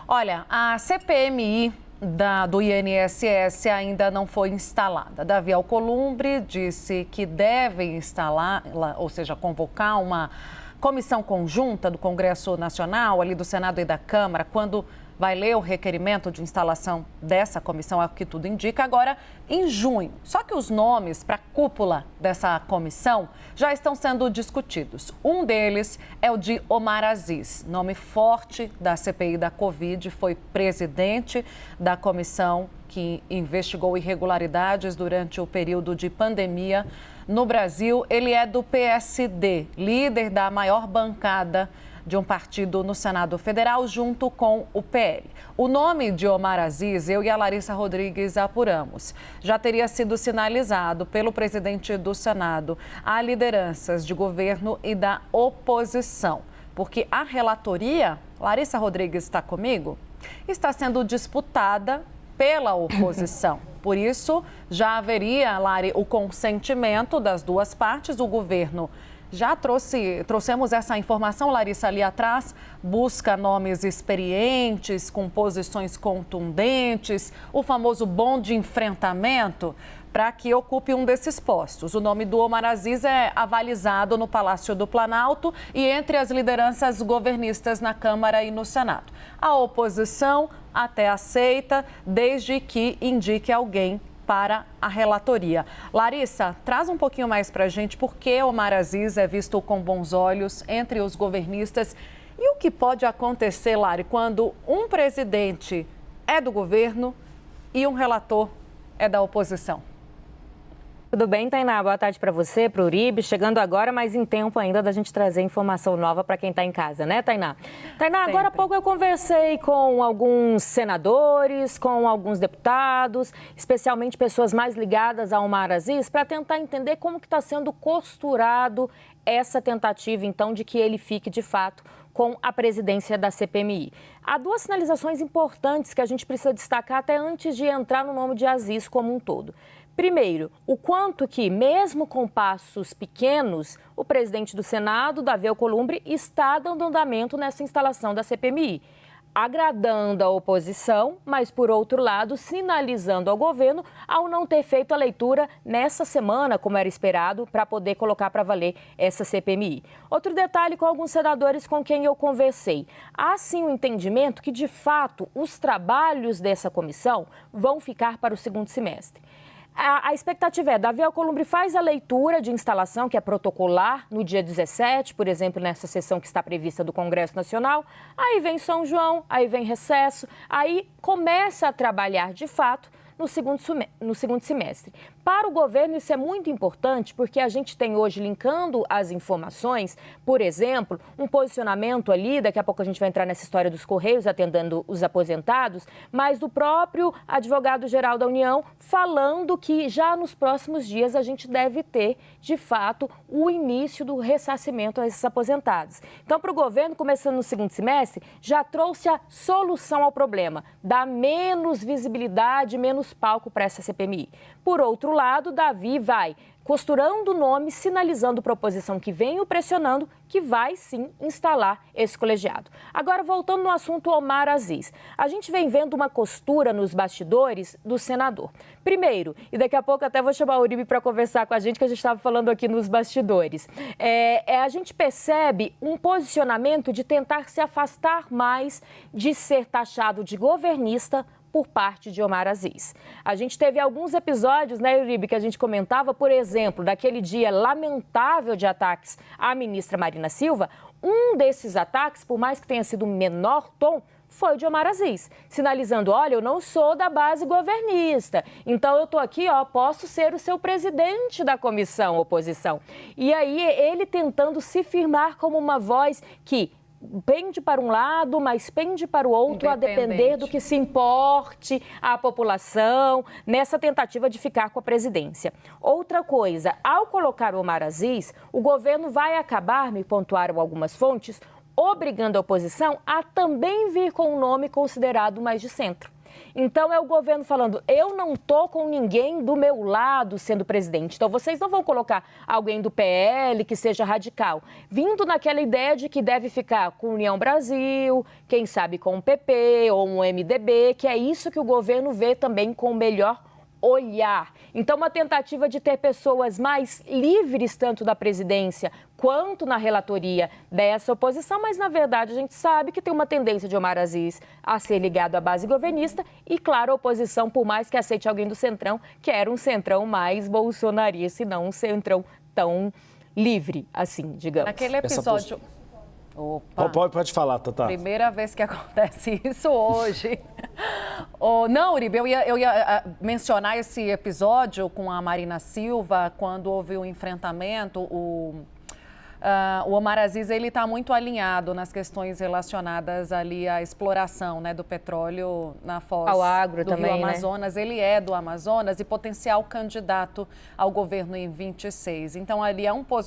Olha, a CPMI do INSS ainda não foi instalada. Davi Alcolumbre disse que devem instalar, ou seja, convocar uma comissão conjunta do Congresso Nacional, ali do Senado e da Câmara, quando vai ler o requerimento de instalação dessa comissão, é o que tudo indica, agora em junho. Só que os nomes para a cúpula dessa comissão já estão sendo discutidos. Um deles é o de Omar Aziz, nome forte da CPI da Covid, foi presidente da comissão que investigou irregularidades durante o período de pandemia no Brasil. Ele é do PSD, líder da maior bancada de um partido no Senado Federal, junto com o PL. O nome de Omar Aziz, eu e a Larissa Rodrigues apuramos. Já teria sido sinalizado pelo presidente do Senado a lideranças de governo e da oposição, porque a relatoria, Larissa Rodrigues está comigo, está sendo disputada pela oposição. Por isso, já haveria, Lari, o consentimento das duas partes. O governo já trouxemos essa informação, Larissa, ali atrás, busca nomes experientes, com posições contundentes, o famoso bom de enfrentamento, para que ocupe um desses postos. O nome do Omar Aziz é avalizado no Palácio do Planalto e entre as lideranças governistas na Câmara e no Senado. A oposição até aceita, desde que indique alguém para a relatoria. Larissa, traz um pouquinho mais para a gente por que Omar Aziz é visto com bons olhos entre os governistas e o que pode acontecer, Lari, quando um presidente é do governo e um relator é da oposição. Tudo bem, Tainá? Boa tarde para você, para o Uribe. Chegando agora, mas em tempo ainda da gente trazer informação nova para quem está em casa, né, Tainá? Tainá, Sempre. Agora há pouco eu conversei com alguns senadores, com alguns deputados, especialmente pessoas mais ligadas a Omar Aziz, para tentar entender como que está sendo costurado essa tentativa, então, de que ele fique, de fato, com a presidência da CPMI. Há duas sinalizações importantes que a gente precisa destacar até antes de entrar no nome de Aziz como um todo. Primeiro, o quanto que, mesmo com passos pequenos, o presidente do Senado, Davi Alcolumbre, está dando andamento nessa instalação da CPMI, agradando a oposição, mas, por outro lado, sinalizando ao governo ao não ter feito a leitura nessa semana, como era esperado, para poder colocar para valer essa CPMI. Outro detalhe com alguns senadores com quem eu conversei. Há, sim, um entendimento que, de fato, os trabalhos dessa comissão vão ficar para o segundo semestre. A expectativa é, Davi Alcolumbre faz a leitura de instalação, que é protocolar, no dia 17, por exemplo, nessa sessão que está prevista do Congresso Nacional. Aí vem São João, aí vem recesso, aí começa a trabalhar, de fato, no segundo semestre. Para o governo, isso é muito importante, porque a gente tem hoje, linkando as informações, por exemplo, um posicionamento ali, daqui a pouco a gente vai entrar nessa história dos Correios, atendendo os aposentados, mas do próprio advogado-geral da União, falando que já nos próximos dias a gente deve ter, de fato, o início do ressarcimento a esses aposentados. Então, para o governo, começando no segundo semestre, já trouxe a solução ao problema, dá menos visibilidade, menos palco para essa CPMI. Por outro lado, Davi vai costurando o nome, sinalizando proposição que vem o pressionando, que vai sim instalar esse colegiado. Agora, voltando no assunto Omar Aziz, a gente vem vendo uma costura nos bastidores do senador. Primeiro, e daqui a pouco até vou chamar o Uribe para conversar com a gente, que a gente estava falando aqui nos bastidores, a gente percebe um posicionamento de tentar se afastar mais de ser taxado de governista por parte de Omar Aziz. A gente teve alguns episódios, né, Uribe, que a gente comentava, por exemplo, daquele dia lamentável de ataques à ministra Marina Silva. Um desses ataques, por mais que tenha sido menor tom, foi de Omar Aziz, sinalizando, olha, eu não sou da base governista, então eu estou aqui, posso ser o seu presidente da comissão oposição. E aí ele tentando se firmar como uma voz que pende para um lado, mas pende para o outro, a depender do que se importe à população, nessa tentativa de ficar com a presidência. Outra coisa, ao colocar o Omar Aziz, o governo vai acabar, me pontuaram algumas fontes, obrigando a oposição a também vir com um nome considerado mais de centro. Então é o governo falando, eu não tô com ninguém do meu lado sendo presidente. Então vocês não vão colocar alguém do PL que seja radical. Vindo naquela ideia de que deve ficar com União Brasil, quem sabe com o PP ou um MDB, que é isso que o governo vê também com o melhor olhar. Então, uma tentativa de ter pessoas mais livres, tanto da presidência quanto na relatoria dessa oposição, mas, na verdade, a gente sabe que tem uma tendência de Omar Aziz a ser ligado à base governista e, claro, a oposição, por mais que aceite alguém do Centrão, quer um Centrão mais bolsonarista e não um Centrão tão livre, assim, digamos. Naquele episódio... Opa. Pode falar, Tatá. Primeira vez que acontece isso hoje. Não, Uribe, eu ia mencionar esse episódio com a Marina Silva, quando houve um enfrentamento. O Omar Aziz, ele está muito alinhado nas questões relacionadas ali à exploração, né, do petróleo na foz ao agro do também, Rio Amazonas. Né? Ele é do Amazonas e potencial candidato ao governo em 26. Então, ali é um posicionamento